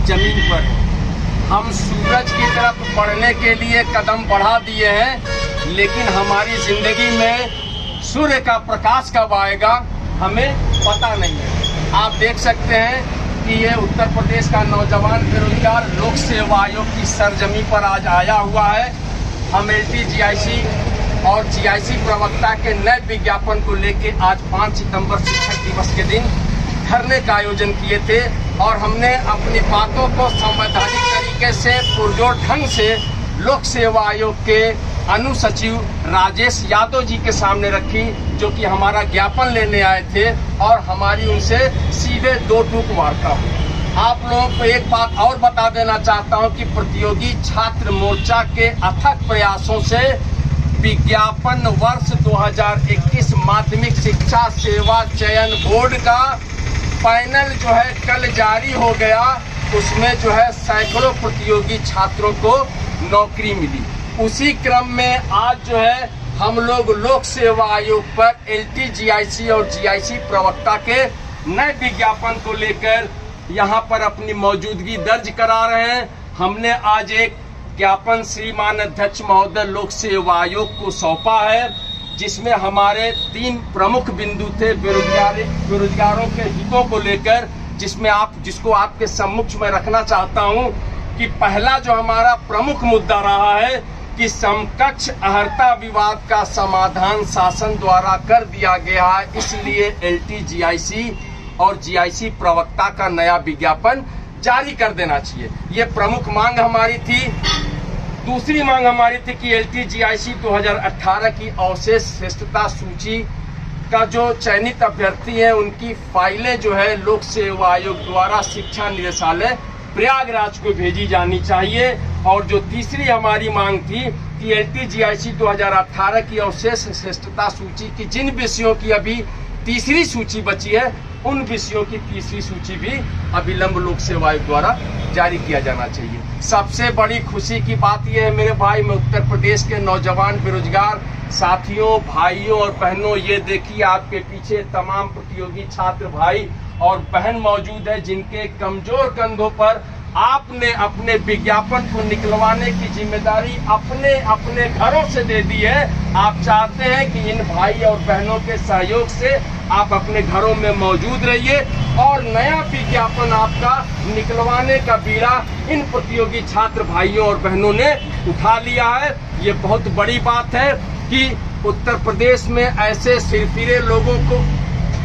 जमीन पर हम सूरज की तरफ बढ़ने के लिए कदम बढ़ा दिए हैं, लेकिन हमारी जिंदगी में सूर्य का प्रकाश कब आएगा हमें पता नहीं है। आप देख सकते हैं कि ये उत्तर प्रदेश का नौजवान बेरोजगार लोक सेवा आयोग की सरजमी पर आज आया हुआ है। हम LTGIC और GIC प्रवक्ता के नए विज्ञापन को लेकर आज 5 सितंबर शिक्षक दिवस के दिन धरने का आयोजन किए थे और हमने अपनी बातों को संवैधानिक तरीके से पुरजोर ढंग से लोक सेवा आयोग के अनुसचिव राजेश यादव जी के सामने रखी, जो कि हमारा ज्ञापन लेने आए थे और हमारी उनसे सीधे दो टूक वार्ता हुई। आप लोगों को एक बात और बता देना चाहता हूं कि प्रतियोगी छात्र मोर्चा के अथक प्रयासों से विज्ञापन वर्ष 2021 माध्यमिक शिक्षा सेवा चयन बोर्ड का पैनल जो है कल जारी हो गया। उसमें जो है सैकड़ों प्रतियोगी छात्रों को नौकरी मिली। उसी क्रम में आज जो है हम लोग लोक सेवा आयोग पर LTGIC और GIC प्रवक्ता के नए विज्ञापन को लेकर यहाँ पर अपनी मौजूदगी दर्ज करा रहे हैं। हमने आज एक ज्ञापन श्रीमान अध्यक्ष महोदय लोक सेवा आयोग को सौंपा है, जिसमें हमारे 3 प्रमुख बिंदु थे बेरोजगारों के हितों को लेकर, जिसको आपके सम्मुख में रखना चाहता हूं कि पहला जो हमारा प्रमुख मुद्दा रहा है कि समकक्ष अर्हता विवाद का समाधान शासन द्वारा कर दिया गया है, इसलिए LTGIC और GIC प्रवक्ता का नया विज्ञापन जारी कर देना चाहिए। ये प्रमुख मांग हमारी थी। दूसरी मांग हमारी थी कि LTGIC 2018 की अवशेष श्रेष्ठता सूची का जो चयनित अभ्यर्थी है उनकी फाइलें जो है लोक सेवा आयोग द्वारा शिक्षा निदेशालय प्रयागराज को भेजी जानी चाहिए। और जो तीसरी हमारी मांग थी कि LTGIC 2018 की अवशेष श्रेष्ठता सूची की जिन विषयों की अभी तीसरी सूची बची है, उन विषयों की तीसरी सूची भी अविलंब लोक सेवा आयोग द्वारा जारी किया जाना चाहिए। सबसे बड़ी खुशी की बात यह है मेरे भाई, मैं उत्तर प्रदेश के नौजवान बेरोजगार साथियों, भाइयों और बहनों, ये देखिए आपके पीछे तमाम प्रतियोगी छात्र भाई और बहन मौजूद है, जिनके कमजोर कंधों पर आपने अपने विज्ञापन को निकलवाने की जिम्मेदारी अपने अपने घरों से दे दी है। आप चाहते हैं कि इन भाई और बहनों के सहयोग से आप अपने घरों में मौजूद रहिए और नया विज्ञापन आपका निकलवाने का बीड़ा इन प्रतियोगी छात्र भाइयों और बहनों ने उठा लिया है। ये बहुत बड़ी बात है कि उत्तर प्रदेश में ऐसे सिरफिरे लोगों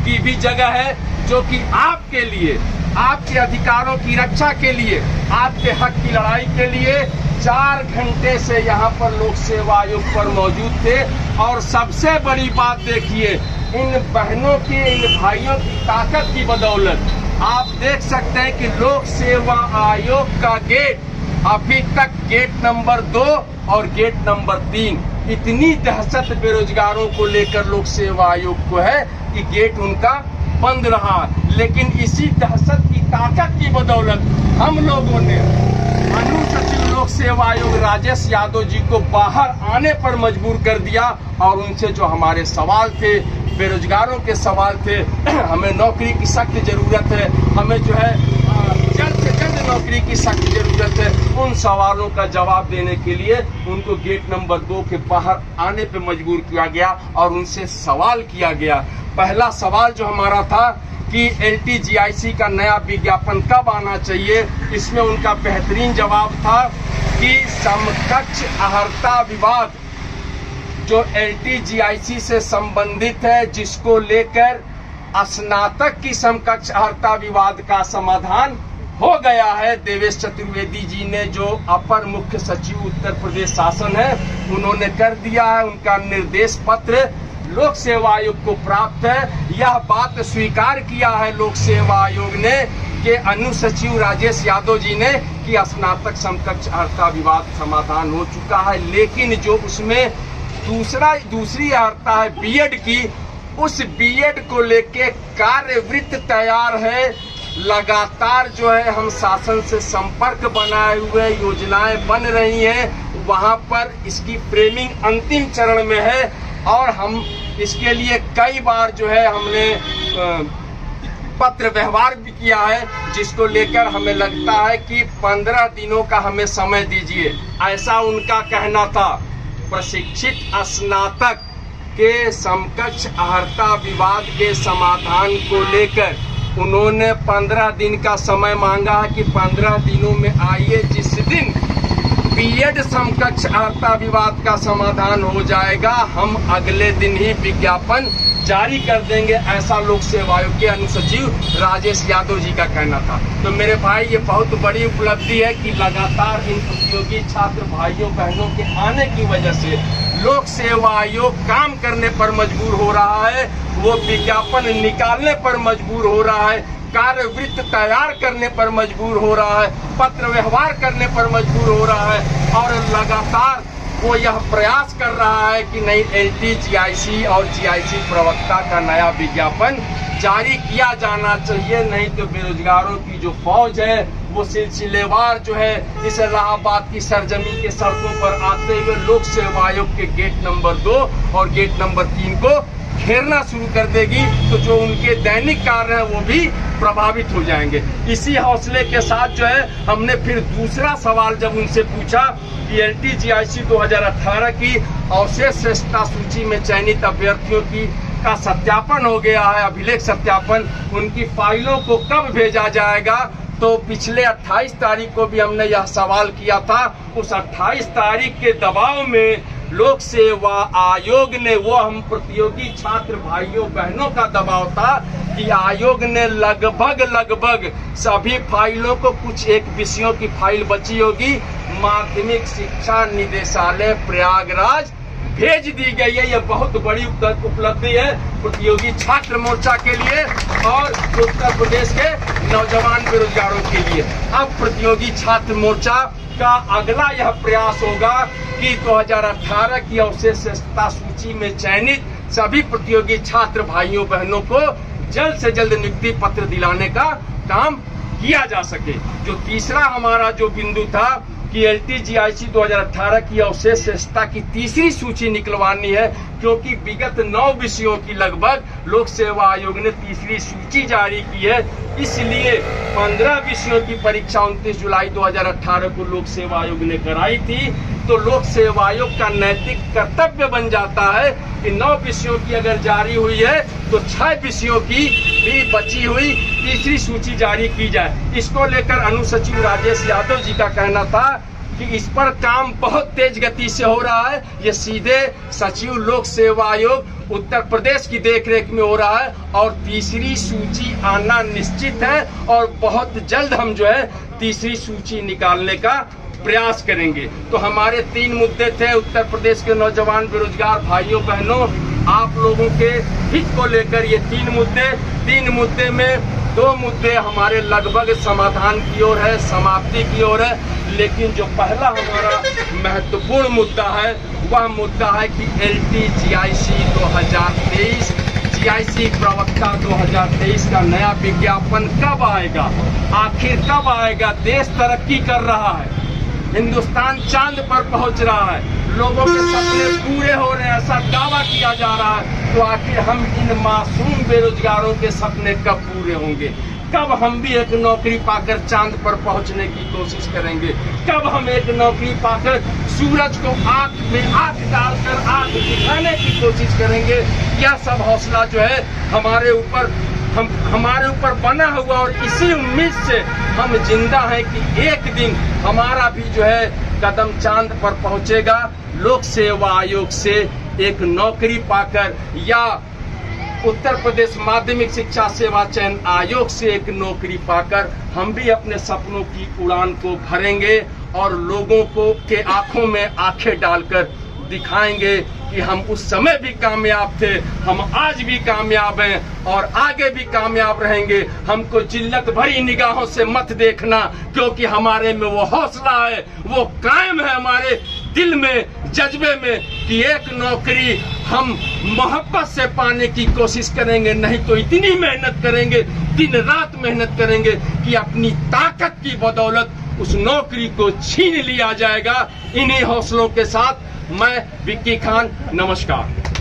की भी जगह है जो कि आपके लिए, आपके अधिकारों की रक्षा के लिए, आपके हक की लड़ाई के लिए 4 घंटे से यहाँ पर लोक सेवा आयोग पर मौजूद थे। और सबसे बड़ी बात देखिए, इन बहनों की, इन भाइयों की ताकत की बदौलत आप देख सकते हैं कि लोक सेवा आयोग का गेट अभी तक गेट नंबर 2 और गेट नंबर 3, इतनी दहशत बेरोजगारों को लेकर लोक सेवा आयोग को है कि गेट उनका बंद रहा। लेकिन इसी दहशत की ताकत की बदौलत हम लोगों ने अनुसचिव लोक सेवा आयोग राजेश यादव जी को बाहर आने पर मजबूर कर दिया और उनसे जो हमारे सवाल थे, बेरोजगारों के सवाल थे, हमें नौकरी की सख्त जरूरत है, हमें जो है जल्द से जल्द नौकरी की सख्त जरूरत है, उन सवालों का जवाब देने के लिए उनको गेट नंबर 2 के बाहर आने पे मजबूर किया गया और उनसे सवाल किया गया। पहला सवाल जो हमारा था कि LTGIC का नया विज्ञापन कब आना चाहिए, इसमें उनका बेहतरीन जवाब था कि समकक्ष अर्हता विवाद जो LTGIC से संबंधित है, जिसको लेकर स्नातक की समकक्ष अर्हता विवाद का समाधान हो गया है। देवेश चतुर्वेदी जी ने, जो अपर मुख्य सचिव उत्तर प्रदेश शासन है, उन्होंने कर दिया है। उनका निर्देश पत्र लोक सेवा आयोग को प्राप्त है। यह बात स्वीकार किया है लोक सेवा आयोग ने कि अनुसचिव राजेश यादव जी ने कि स्नातक समकक्ष अर्हता विवाद समाधान हो चुका है। लेकिन जो उसमें दूसरी अर्हता है बीएड की, उस बीएड को लेके कार्यवृत्त तैयार है। लगातार जो है हम शासन से संपर्क बनाए हुए, योजनाएं बन रही हैं, वहां पर इसकी फ्रेमिंग अंतिम चरण में है और हम इसके लिए कई बार जो है हमने पत्र व्यवहार भी किया है, जिसको लेकर हमें लगता है कि 15 दिनों का हमें समय दीजिए, ऐसा उनका कहना था। प्रशिक्षित स्नातक के समकक्ष अर्हता विवाद के समाधान को लेकर उन्होंने 15 दिन का समय मांगा है कि 15 दिनों में आइए। जिस दिन बीएड समकक्ष अर्हता विवाद का समाधान हो जाएगा, हम अगले दिन ही विज्ञापन जारी कर देंगे, ऐसा लोक सेवा आयोग के अनुसचिव राजेश यादव जी का कहना था। तो मेरे भाई, ये बहुत बड़ी उपलब्धि है कि लगातार इन प्रतियोगी छात्र भाइयों बहनों के आने की वजह से लोक सेवा आयोग काम करने पर मजबूर हो रहा है, वो विज्ञापन निकालने पर मजबूर हो रहा है, कार्यवृत्त तैयार करने पर मजबूर हो रहा है, पत्र व्यवहार करने पर मजबूर हो रहा है, और लगातार वो यह प्रयास कर रहा है कि नहीं, एलटी, जीआईसी और जीआईसी प्रवक्ता का नया विज्ञापन जारी किया जाना चाहिए, नहीं तो बेरोजगारों की जो फौज है वो सिलसिलेवार जो है इस इलाहाबाद की सरजमी के सड़कों पर आते हुए लोक सेवा आयोग के गेट नंबर 2 और गेट नंबर 3 को घेरना शुरू कर देगी। तो जो उनके दैनिक कार्य हैं वो भी प्रभावित हो जाएंगे। इसी हौसले के साथ जो है हमने फिर दूसरा सवाल जब उनसे पूछा कि एलटी जीआईसी 2018 की अवशेष श्रेष्ठता सूची में चयनित अभ्यर्थियों की का सत्यापन हो गया है, अभिलेख सत्यापन, उनकी फाइलों को कब भेजा जाएगा। तो पिछले 28 तारीख को भी हमने यह सवाल किया था। उस 28 तारीख के दबाव में लोक सेवा आयोग ने, वो हम प्रतियोगी छात्र भाइयों बहनों का दबाव था कि आयोग ने लगभग सभी फाइलों को, कुछ एक विषयों की फाइल बची होगी, माध्यमिक शिक्षा निदेशालय प्रयागराज भेज दी गई है। यह बहुत बड़ी उपलब्धि है प्रतियोगी छात्र मोर्चा के लिए और उत्तर प्रदेश के नौजवान बेरोजगारों के लिए। अब प्रतियोगी छात्र मोर्चा का अगला यह प्रयास होगा कि 2018 की अवशेष श्रेष्ठता सूची में चयनित सभी प्रतियोगी छात्र भाइयों बहनों को जल्द से जल्द नियुक्ति पत्र दिलाने का काम किया जा सके। जो तीसरा हमारा जो बिंदु था कि एलटी जीआईसी 2018 की अवशेष श्रेष्ठता की तीसरी सूची निकलवानी है, क्योंकि विगत 9 विषयों की लगभग लोक सेवा आयोग ने तीसरी सूची जारी की है। इसलिए 15 विषयों की परीक्षा 29 जुलाई 2018 को लोक सेवा आयोग ने कराई थी। तो लोक सेवा आयोग का नैतिक कर्तव्य बन जाता है कि 9 विषयों की अगर जारी हुई है तो 6 विषयों की भी बची हुई तीसरी सूची जारी की जाए। इसको लेकर अनुसचिव राजेश यादव जी का कहना था कि इस पर काम बहुत तेज गति से हो रहा है। ये सीधे सचिव लोक सेवा आयोग उत्तर प्रदेश की देखरेख में हो रहा है और तीसरी सूची आना निश्चित है और बहुत जल्द हम जो है तीसरी सूची निकालने का प्रयास करेंगे। तो हमारे 3 मुद्दे थे उत्तर प्रदेश के नौजवान बेरोजगार भाइयों बहनों, आप लोगों के हित को लेकर ये 3 मुद्दे में 2 मुद्दे हमारे लगभग समाधान की ओर है, समाप्ति की ओर है। लेकिन जो पहला हमारा महत्वपूर्ण मुद्दा है वह मुद्दा है कि एलटी जीआईसी 2023 जीआईसी प्रवक्ता 2023 का नया विज्ञापन कब आएगा, आखिर कब आएगा। देश तरक्की कर रहा है, हिंदुस्तान चांद पर पहुंच रहा है, लोगों के सपने पूरे हो रहे हैं, ऐसा दावा किया जा रहा है। तो आखिर हम इन मासूम बेरोजगारों के सपने कब पूरे होंगे? कब हम भी एक नौकरी पाकर चांद पर पहुंचने की कोशिश करेंगे? कब हम एक नौकरी पाकर सूरज को आंख में आंख डालकर आंख दिखाने की कोशिश करेंगे? यह सब हौसला जो है हमारे ऊपर बना हुआ और इसी उम्मीद से हम जिंदा हैं कि एक दिन हमारा भी जो है कदम चांद पर पहुंचेगा। लोक सेवा आयोग से एक नौकरी पाकर या उत्तर प्रदेश माध्यमिक शिक्षा सेवा चयन आयोग से एक नौकरी पाकर हम भी अपने सपनों की उड़ान को भरेंगे और लोगों को के आंखों में आंखें डालकर दिखाएंगे कि हम उस समय भी कामयाब थे, हम आज भी कामयाब हैं और आगे भी कामयाब रहेंगे। हमको जिल्लत भरी निगाहों से मत देखना, क्योंकि हमारे में वो हौसला है, वो कायम है हमारे दिल में, जज्बे में कि एक नौकरी हम मोहब्बत से पाने की कोशिश करेंगे, नहीं तो इतनी मेहनत करेंगे, दिन रात मेहनत करेंगे कि अपनी ताकत की बदौलत उस नौकरी को छीन लिया जाएगा। इन्हीं हौसलों के साथ मैं विक्की खान, नमस्कार।